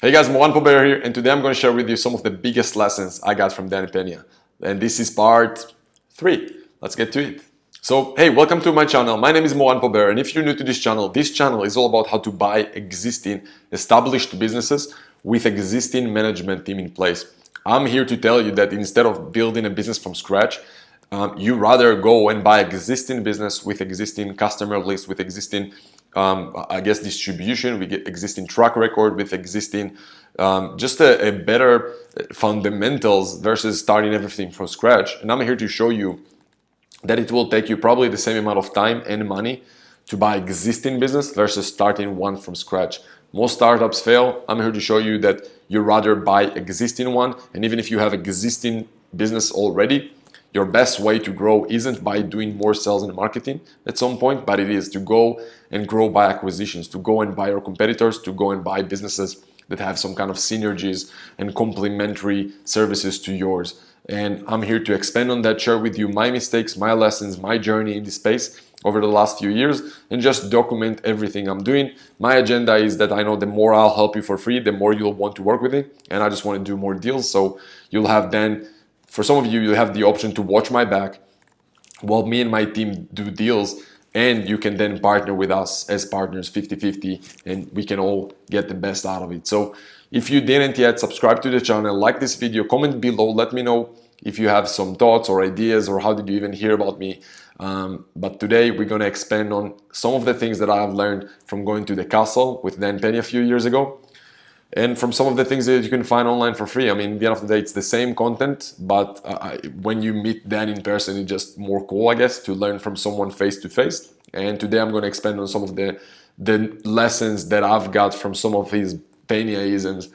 Hey guys, Mohan Pobera here, and today I'm going to share with you some of the biggest lessons I got from Dan and Pena. And this is part 3. Let's get to it. So, hey, welcome to my channel. My name is Mohan Pobera, and if you're new to this channel is all about how to buy existing, established businesses with existing management team in place. I'm here to tell you that instead of building a business from scratch, you rather go and buy existing business with existing customer list, with existing distribution, with existing track record, with existing just a better fundamentals versus starting everything from scratch. And I'm here to show you that it will take you probably the same amount of time and money to buy existing business versus starting one from scratch. Most startups fail. I'm here to show you that you rather buy existing one, and even if you have existing business already, your best way to grow isn't by doing more sales and marketing at some point, but it is to go and grow by acquisitions, to go and buy your competitors, to go and buy businesses that have some kind of synergies and complementary services to yours. And I'm here to expand on that, share with you my mistakes, my lessons, my journey in this space over the last few years, and just document everything I'm doing. My agenda is that I know the more I'll help you for free, the more you'll want to work with me, and I just want to do more deals. So you'll have then, for some of you, you have the option to watch my back while me and my team do deals, and you can then partner with us as partners 50-50, and we can all get the best out of it. So if you didn't yet, subscribe to the channel, like this video, comment below, let me know if you have some thoughts or ideas, or how did you even hear about me. But today we're going to expand on some of the things that I have learned from going to the castle with Dan Penny a few years ago, and from some of the things that you can find online for free. I mean, at the end of the day, it's the same content, but when you meet Dan in person, it's just more cool, I guess, to learn from someone face to face. And today I'm going to expand on some of the lessons that I've got from some of his Pena-isms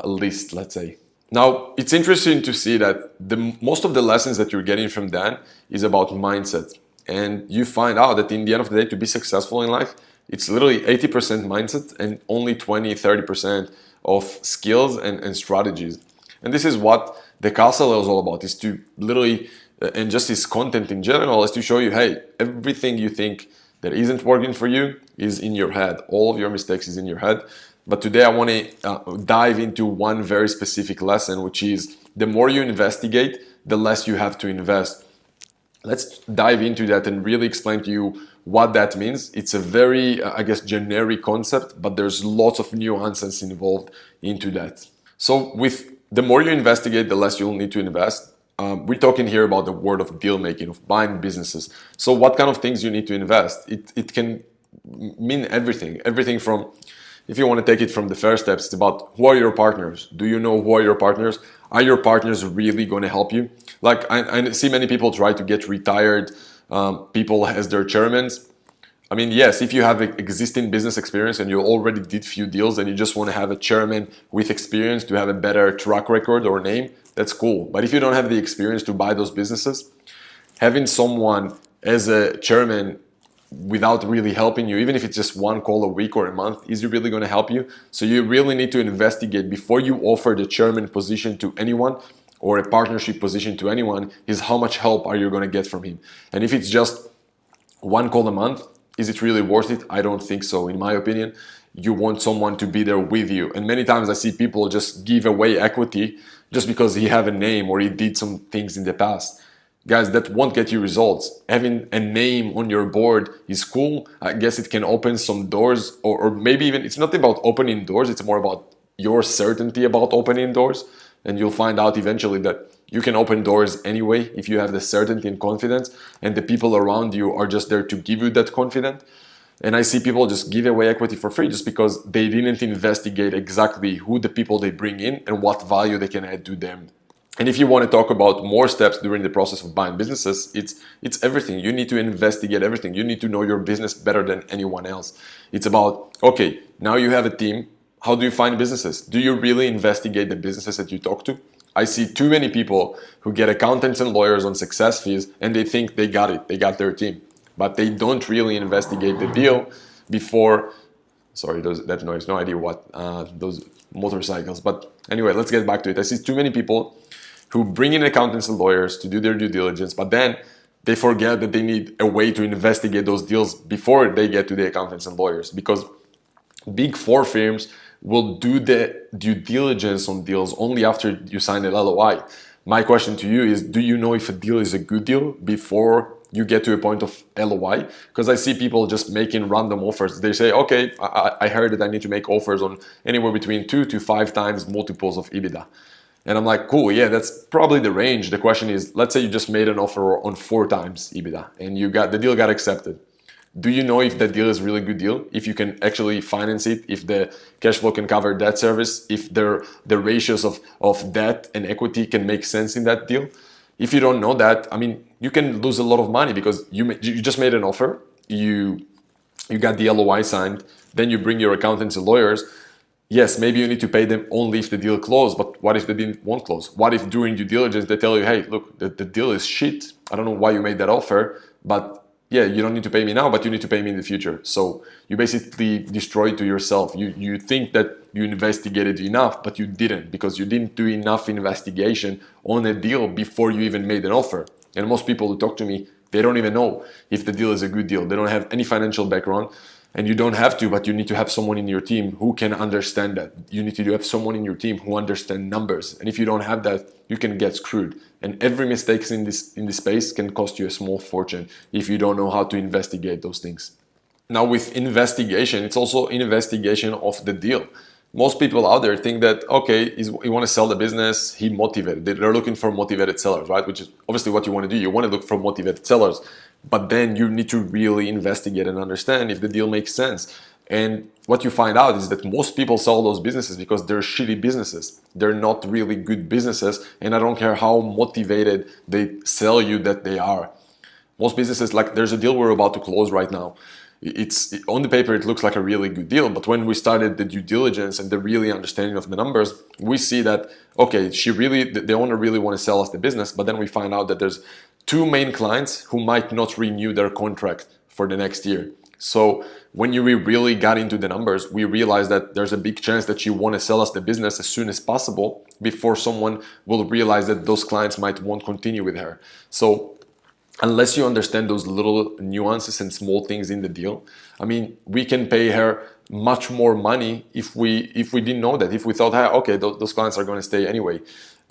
list, let's say. Now, it's interesting to see that most of the lessons that you're getting from Dan is about mindset. And you find out that in the end of the day, to be successful in life, it's literally 80% mindset and only 20-30% of skills and strategies. And this is what the castle is all about, is to literally, and just his content in general, is to show you, hey, everything you think that isn't working for you is in your head. All of your mistakes is in your head. But today I want to dive into one very specific lesson, which is the more you investigate, the less you have to invest. Let's dive into that and really explain to you what that means. It's a very, generic concept, but there's lots of nuances involved into that. So with the more you investigate, the less you'll need to invest. We're talking here about the word of deal making, of buying businesses. So what kind of things you need to invest? It can mean everything. Everything from, if you want to take it from the first steps, it's about who are your partners? Do you know who are your partners? Are your partners really going to help you? Like I see many people try to get retired people as their chairmen. I mean, yes, if you have existing business experience and you already did few deals and you just want to have a chairman with experience to have a better track record or name, that's cool. But if you don't have the experience to buy those businesses, having someone as a chairman without really helping you, even if it's just one call a week or a month, is it really going to help you? So you really need to investigate before you offer the chairman position to anyone or a partnership position to anyone, is how much help are you going to get from him? And if it's just one call a month, is it really worth it? I don't think so. In my opinion, you want someone to be there with you. And many times I see people just give away equity just because he have a name or he did some things in the past. Guys, that won't get you results. Having a name on your board is cool. I guess it can open some doors, or maybe even, it's not about opening doors, it's more about your certainty about opening doors. And you'll find out eventually that you can open doors anyway if you have the certainty and confidence, and the people around you are just there to give you that confidence. And I see people just give away equity for free just because they didn't investigate exactly who the people they bring in and what value they can add to them. And if you want to talk about more steps during the process of buying businesses, it's everything. You need to investigate everything. You need to know your business better than anyone else. It's about, okay, now you have a team. How do you find businesses? Do you really investigate the businesses that you talk to? I see too many people who get accountants and lawyers on success fees and they think they got it, they got their team. But they don't really investigate the deal before, sorry, that noise, no idea what, those motorcycles. But anyway, let's get back to it. I see too many people who bring in accountants and lawyers to do their due diligence, but then they forget that they need a way to investigate those deals before they get to the accountants and lawyers. Because Big Four firms will do the due diligence on deals only after you sign an LOI. My question to you is, do you know if a deal is a good deal before you get to a point of LOI? Because I see people just making random offers. They say, okay, I heard that I need to make offers on anywhere between 2 to 5 times multiples of EBITDA. And I'm like, cool, yeah, that's probably the range. The question is, let's say you just made an offer on 4 times EBITDA and the deal got accepted. Do you know if that deal is a really good deal? If you can actually finance it, if the cash flow can cover debt service, if the ratios of debt and equity can make sense in that deal? If you don't know that, I mean, you can lose a lot of money because you just made an offer, you got the LOI signed, then you bring your accountants and lawyers. Yes, maybe you need to pay them only if the deal closed, but what if the deal won't close? What if during due diligence they tell you, hey, look, the deal is shit. I don't know why you made that offer, but yeah, you don't need to pay me now, but you need to pay me in the future. So you basically destroy it to yourself. You think that you investigated enough, but you didn't, because you didn't do enough investigation on a deal before you even made an offer. And most people who talk to me, they don't even know if the deal is a good deal. They don't have any financial background. And you don't have to, but you need to have someone in your team who can understand that. You need to have someone in your team who understands numbers. And if you don't have that, you can get screwed. And every mistake in this space can cost you a small fortune if you don't know how to investigate those things. Now with investigation, it's also investigation of the deal. Most people out there think that, okay, he want to sell the business, he motivated. They're looking for motivated sellers, right? Which is obviously what you want to do. You want to look for motivated sellers, but then you need to really investigate and understand if the deal makes sense. And what you find out is that most people sell those businesses because they're shitty businesses. They're not really good businesses, and I don't care how motivated they sell you that they are. Most businesses, like there's a deal we're about to close right now. It's on the paper, it looks like a really good deal, but when we started the due diligence and the really understanding of the numbers, we see that, okay, the owner really want to sell us the business, but then we find out that there's 2 main clients who might not renew their contract for the next year. So when we really got into the numbers, we realized that there's a big chance that you want to sell us the business as soon as possible before someone will realize that those clients won't continue with her. So unless you understand those little nuances and small things in the deal, I mean, we can pay her much more money if we didn't know that, if we thought, hey, okay, those clients are going to stay anyway.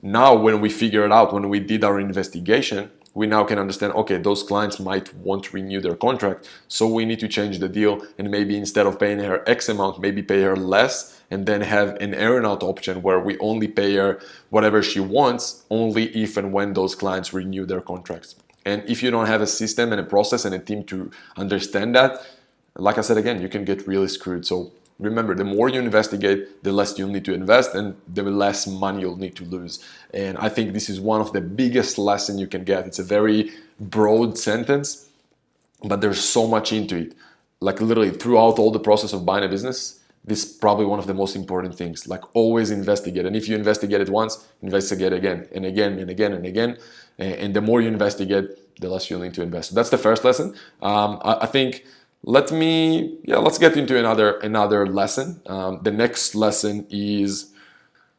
Now, when we figure it out, when we did our investigation, we now can understand, okay, those clients might want to renew their contract, so we need to change the deal, and maybe instead of paying her X amount, maybe pay her less, and then have an earn-out option where we only pay her whatever she wants, only if and when those clients renew their contracts. And if you don't have a system and a process and a team to understand that, like I said again, you can get really screwed. So remember, the more you investigate, the less you'll need to invest and the less money you'll need to lose. And I think this is one of the biggest lessons you can get. It's a very broad sentence, but there's so much into it. Like literally throughout all the process of buying a business, this is probably one of the most important things. Like always investigate. And if you investigate it once, investigate again and again and again and again. And the more you investigate, the less you'll need to invest. So that's the first lesson. I think let's get into another lesson. The next lesson is,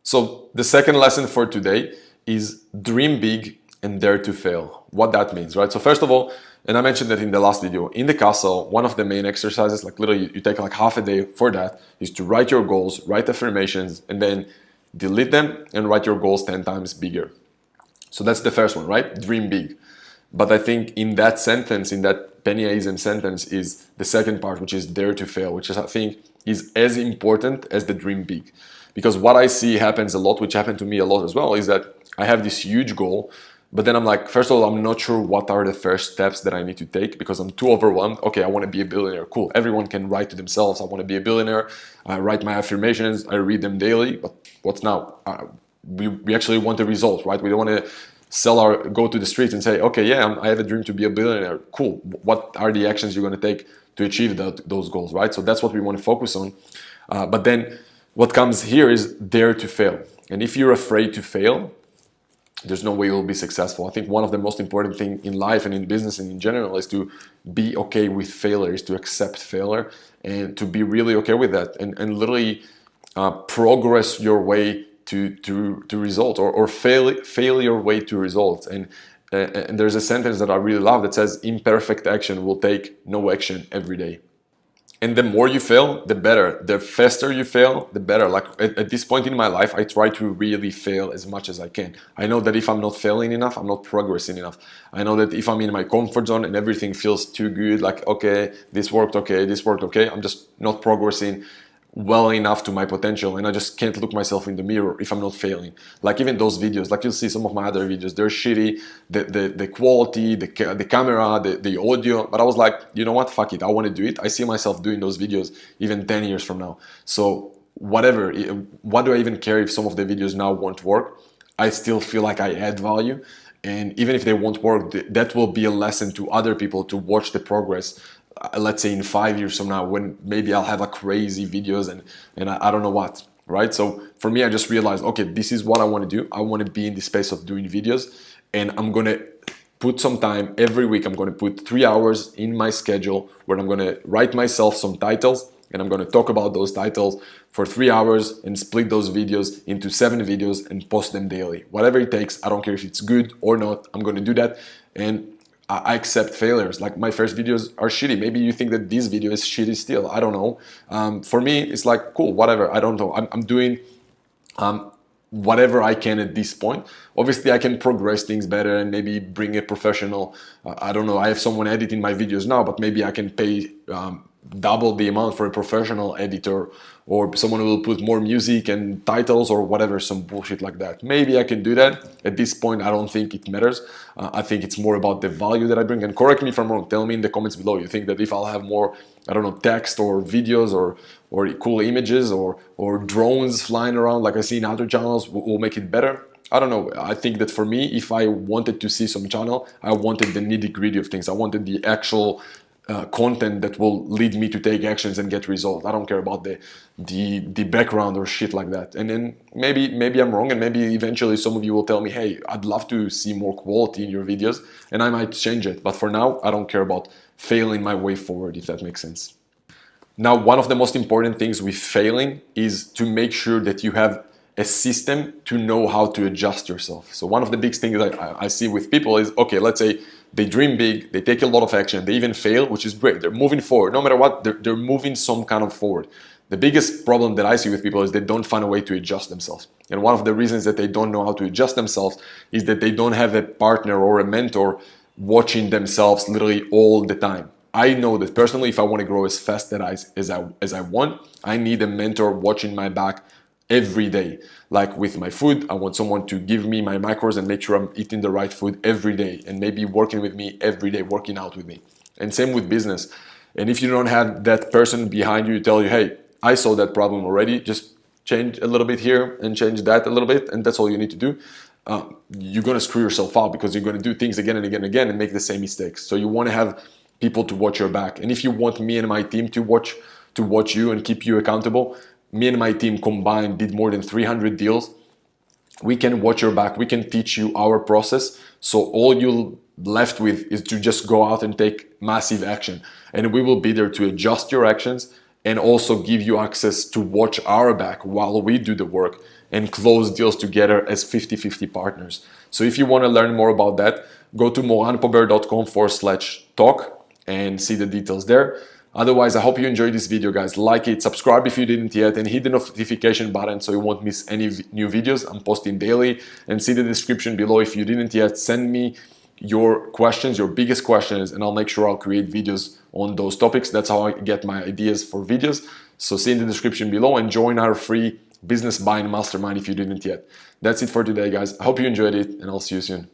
so the second lesson for today is dream big and dare to fail. What that means, right? So first of all, and I mentioned that in the last video, in the castle, one of the main exercises, like literally you take like half a day for that, is to write your goals, write affirmations, and then delete them and write your goals 10 times bigger. So that's the first one, right? Dream big. But I think in that sentence, in that Penaism sentence, is the second part, which is dare to fail, which is, I think, is as important as the dream big. Because what I see happens a lot, which happened to me a lot as well, is that I have this huge goal, but then I'm like, first of all, I'm not sure what are the first steps that I need to take because I'm too overwhelmed. Okay, I want to be a billionaire. Cool. Everyone can write to themselves, I want to be a billionaire. I write my affirmations, I read them daily, but what's now? We actually want the results, right? We don't want to go to the streets and say, okay, yeah, I have a dream to be a billionaire. Cool. What are the actions you're going to take to achieve those goals, right? So that's what we want to focus on. But then what comes here is dare to fail. And if you're afraid to fail, there's no way you'll be successful. I think one of the most important things in life and in business and in general is to be okay with failure, is to accept failure and to be really okay with that and literally progress your way to results or fail your way to results. And there's a sentence that I really love that says imperfect action will take no action every day. And the more you fail, the better. The faster you fail, the better. Like at this point in my life, I try to really fail as much as I can. I know that if I'm not failing enough, I'm not progressing enough. I know that if I'm in my comfort zone and everything feels too good, like, okay, this worked okay, I'm just not progressing well enough to my potential, and I just can't look myself in the mirror if I'm not failing. Like even those videos, like you'll see some of my other videos, they're shitty, the quality, the camera, the audio, but I was like, you know what, fuck it, I want to do it. I see myself doing those videos even 10 years from now. So whatever, what do I even care if some of the videos now won't work? I still feel like I add value, and even if they won't work, that will be a lesson to other people to watch the progress. Let's say in 5 years from now, when maybe I'll have a crazy videos and I don't know what, right? So for me, I just realized, okay, this is what I want to do. I want to be in the space of doing videos, and I'm going to put some time every week. I'm going to put 3 hours in my schedule where I'm going to write myself some titles, and I'm going to talk about those titles for 3 hours and split those videos into 7 videos and post them daily. Whatever it takes, I don't care if it's good or not, I'm going to do that. And I accept failures. Like my first videos are shitty. Maybe you think that this video is shitty still. I don't know. For me, it's like, cool, whatever. I don't know. I'm doing whatever I can at this point. Obviously, I can progress things better and maybe bring a professional. I don't know. I have someone editing my videos now, but maybe I can pay double the amount for a professional editor, or someone who will put more music and titles or whatever, some bullshit like that. Maybe I can do that. At this point, I don't think it matters. I think it's more about the value that I bring. And correct me if I'm wrong. Tell me in the comments below. You think that if I'll have more, I don't know, text or videos or cool images or drones flying around like I see in other channels will make it better? I don't know. I think that for me, if I wanted to see some channel, I wanted the nitty-gritty of things. I wanted the actual content that will lead me to take actions and get results. I don't care about the background or shit like that. And then maybe I'm wrong, and maybe eventually some of you will tell me, hey, I'd love to see more quality in your videos, and I might change it. But for now, I don't care about failing my way forward, if that makes sense. Now, one of the most important things with failing is to make sure that you have a system to know how to adjust yourself. So one of the big things I see with people is, okay, let's say they dream big, they take a lot of action, they even fail, which is great. They're moving forward. No matter what, they're moving some kind of forward. The biggest problem that I see with people is they don't find a way to adjust themselves. And one of the reasons that they don't know how to adjust themselves is that they don't have a partner or a mentor watching themselves literally all the time. I know that personally, if I want to grow as fast as I want, I need a mentor watching my back every day. Like with my food, I want someone to give me my macros and make sure I'm eating the right food every day, and maybe working with me every day, working out with me. And same with business. And if you don't have that person behind you to tell you, hey, I saw that problem already, just change a little bit here and change that a little bit, and that's all you need to do. You're going to screw yourself out because you're going to do things again and again and again and make the same mistakes. So you want to have people to watch your back. And if you want me and my team to watch you and keep you accountable, me and my team combined did more than 300 deals. We can watch your back. We can teach you our process. So all you're left with is to just go out and take massive action. And we will be there to adjust your actions and also give you access to watch our back while we do the work and close deals together as 50-50 partners. So if you want to learn more about that, go to moranpobert.com/talk and see the details there. Otherwise, I hope you enjoyed this video, guys. Like it, subscribe if you didn't yet, and hit the notification button so you won't miss any new videos. I'm posting daily, and see the description below if you didn't yet. Send me your questions, your biggest questions, and I'll make sure I'll create videos on those topics. That's how I get my ideas for videos. So see in the description below and join our free business buying mastermind if you didn't yet. That's it for today, guys. I hope you enjoyed it, and I'll see you soon.